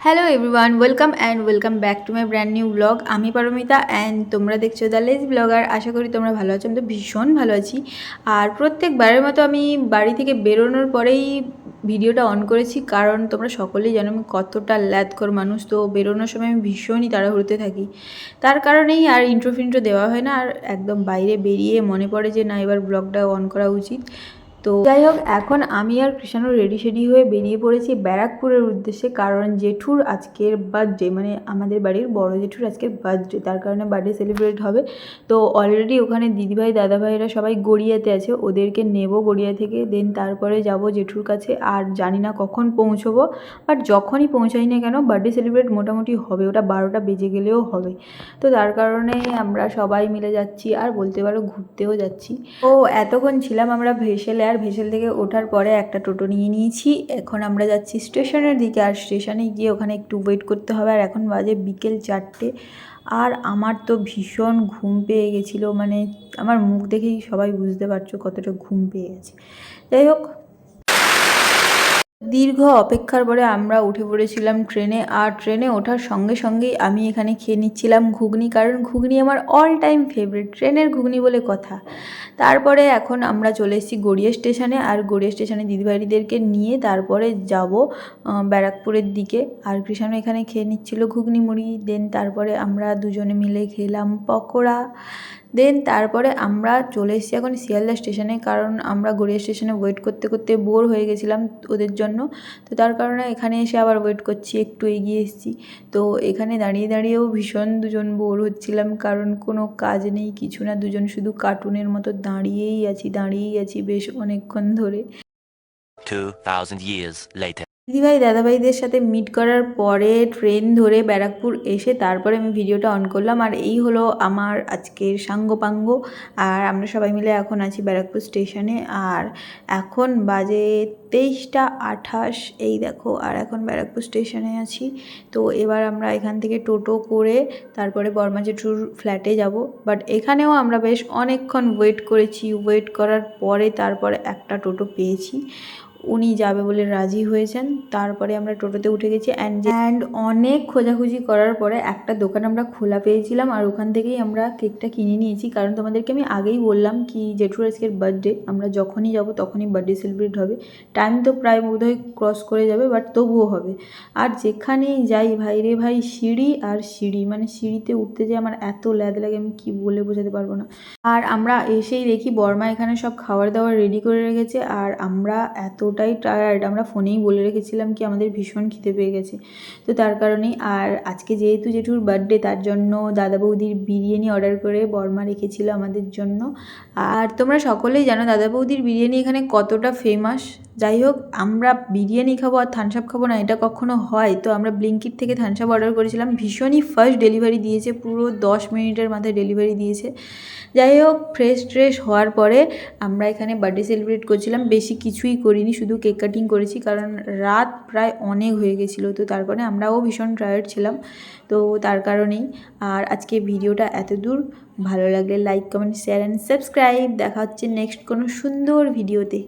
Hello everyone, welcome back to my brand new blog. আমি Paromita and তোমরা দেখছো the লেজ ব্লগার। আশা করি তোমরা ভালো আছো। আমি তো ভীষণ ভালো আছি। আর প্রত্যেকবারের মতো আমি বাড়ি থেকে বেরোনোর পরেই ভিডিওটা অন করেছি, কারণ তোমরা সকলেই জানো আমি কতটা ল্যাদখোর মানুষ। তো বেরোনোর সময় আমি ভীষণই তাড়াহুড়োতে থাকি, তার কারণেই আর ইন্ট্রো দেওয়া হয় না। আর একদম বাইরে বেরিয়ে মনে পড়ে যে না, এবার ব্লগটা অন করা উচিত। তো যাই হোক, এখন আমি আর কৃষাণু রেডি হয়ে বেরিয়ে পড়েছি ব্যারাকপুরের উদ্দেশ্যে, কারণ জেঠুর আজকের বার্থডে, মানে আমাদের বাড়ির বড় জেঠুর আজকের বার্থডে, তার কারণে বার্থডে সেলিব্রেট হবে। তো অলরেডি ওখানে দিদিভাই দাদাভাইরা সবাই গড়িয়াতে আছে, ওদেরকে নেব গড়িয়া থেকে, দেন তারপরে যাব জেঠুর কাছে। আর জানি না কখন পৌঁছবো, বাট যখনই পৌঁছাই না কেন বার্থডে সেলিব্রেট মোটামুটি হবে, ওটা 12টা বেজে গেলেও হবে। তো তার কারণে আমরা সবাই মিলে যাচ্ছি, আর বলতে পারো ঘুরতেও যাচ্ছি। ও এতক্ষণ ছিলাম আমরা ভেসেলে, আর ভেসেল থেকে ওঠার পরে একটা টোটো নিয়ে নিয়েছি। এখন আমরা যাচ্ছি স্টেশনের দিকে, আর স্টেশনে গিয়ে ওখানে একটু ওয়েট করতে হবে। আর এখন বাজে বিকেল 4টে, আর আমার তো ভীষণ ঘুম পেয়ে গেছিলো, মানে আমার মুখ দেখেই সবাই বুঝতে পারছো কতটা ঘুম পেয়ে গেছে। যাই হোক, দীর্ঘ অপেক্ষার পরে আমরা উঠে পড়েছিলাম ট্রেনে। আর ট্রেনে ওঠার সঙ্গে সঙ্গেই আমি এখানে খেয়ে নিচ্ছিলাম ঘুগনি, কারণ ঘুগনি আমার অল টাইম ফেভারিট, ট্রেনের ঘুগনি বলে কথা। তারপরে এখন আমরা চলে এসেছি গড়িয়া স্টেশনে, আর গড়িয়া স্টেশনে দিদিভাইদেরকে নিয়ে তারপরে যাব ব্যারাকপুরের দিকে। আর কৃষাণু এখানে খেয়ে নিচ্ছিল ঘুগনি মুড়ি। দেন তারপরে আমরা দুজনে মিলে খেলাম পকোড়া। দেন তারপরে আমরা চলে এসেছি এখন শিয়ালদা স্টেশনে, কারণ আমরা গড়িয়া স্টেশনে ওয়েট করতে করতে বোর হয়ে গেছিলাম ওদের জন্য। তো তার কারণে এখানে এসে আবার ওয়েট করছি, একটু এগিয়ে এসেছি। তো এখানে দাঁড়িয়ে দাঁড়িয়েও ভীষণ দুজন বোর হচ্ছিলাম, কারণ কোনো কাজ নেই কিছু না, দুজন শুধু কার্টুনের মতো দাঁড়িয়েই আছি বেশ অনেকক্ষণ ধরে। 2000 years later. দিদিভাই দাদাভাইদের সাথে মিট করার পরে ট্রেন ধরে ব্যারাকপুর এসে তারপরে আমি ভিডিওটা অন করলাম। আর এই হলো আমার আজকের সাঙ্গপাঙ্গ। আর আমরা সবাই মিলে এখন আছি ব্যারাকপুর স্টেশনে, আর এখন বাজে 23টা 28, এই দেখো। আর এখন ব্যারাকপুর স্টেশনে আছি। তো এবার আমরা এখান থেকে টোটো করে তারপরে বর্মা জেঠুর ফ্ল্যাটে যাব। বাট এখানেও আমরা বেশ অনেকক্ষণ ওয়েট করেছি, ওয়েট করার পরে তারপরে একটা টোটো পেয়েছি, উনি যাবে বলে রাজি হয়েছেন। তারপরে আমরা টোটোতে উঠে গেছি অ্যান্ড অনেক খোঁজাখুঁজি করার পরে একটা দোকান আমরা খোলা পেয়েছিলাম, আর ওখান থেকেই আমরা কেকটা কিনে নিয়েছি। কারণ তোমাদেরকে আমি আগেই বললাম কি জেঠুর আজকের বার্থডে, আমরা যখনই যাব তখনই বার্থডে সেলিব্রেট হবে। টাইম তো প্রায় বোধহয় ক্রস করে যাবে, বাট তবুও হবে। আর যেখানেই যাই ভাই রে ভাই, সিঁড়ি আর সিঁড়ি, মানে সিঁড়িতে উঠতে যে আমার এত ল্যাদ লাগে আমি কি বলে বোঝাতে পারবো না। আর আমরা এসেই দেখি বর্মা এখানে সব খাবার দাবার রেডি করে রেখেছে, আর আমরা এতটাই টায়ার্ড, আমরা ফোনেই বলে রেখেছিলাম কি আমাদের ভীষণ খিদে পেয়ে গেছে। তো তার কারণেই, আর আজকে যেহেতু জেঠুর বার্থডে, তার জন্য দাদা বৌদির বিরিয়ানি অর্ডার করে বর্মা রেখেছিল আমাদের জন্য। আর তোমরা সকলেই জানো দাদা বৌদির বিরিয়ানি এখানে কতটা ফেমাস। যাই হোক, আমরা বিরিয়ানি খাবো আর থানসাপ খাবো না, এটা কখনো হয়? তো আমরা ব্লিঙ্কিট থেকে থানসাপ অর্ডার করেছিলাম, ভীষণই ফাস্ট ডেলিভারি দিয়েছে, পুরো 10 মিনিটের মাথায় ডেলিভারি দিয়েছে। যাই হোক, ফ্রেশ হওয়ার পরে আমরা এখানে বার্থডে সেলিব্রেট করছিলাম। বেশি কিছুই করিনি, শুধু কেক কাটিং করেছি, কারণ রাত প্রায় অনেক হয়ে গেছিলো। তো তারপরে আমরাও ভীষণ টায়ার্ড ছিলাম, তো তার কারণেই। আর আজকে ভিডিওটা এত দূর, ভালো লাগলে like comment share and subscribe. দেখা হচ্ছে নেক্সট কোনো সুন্দর ভিডিওতে।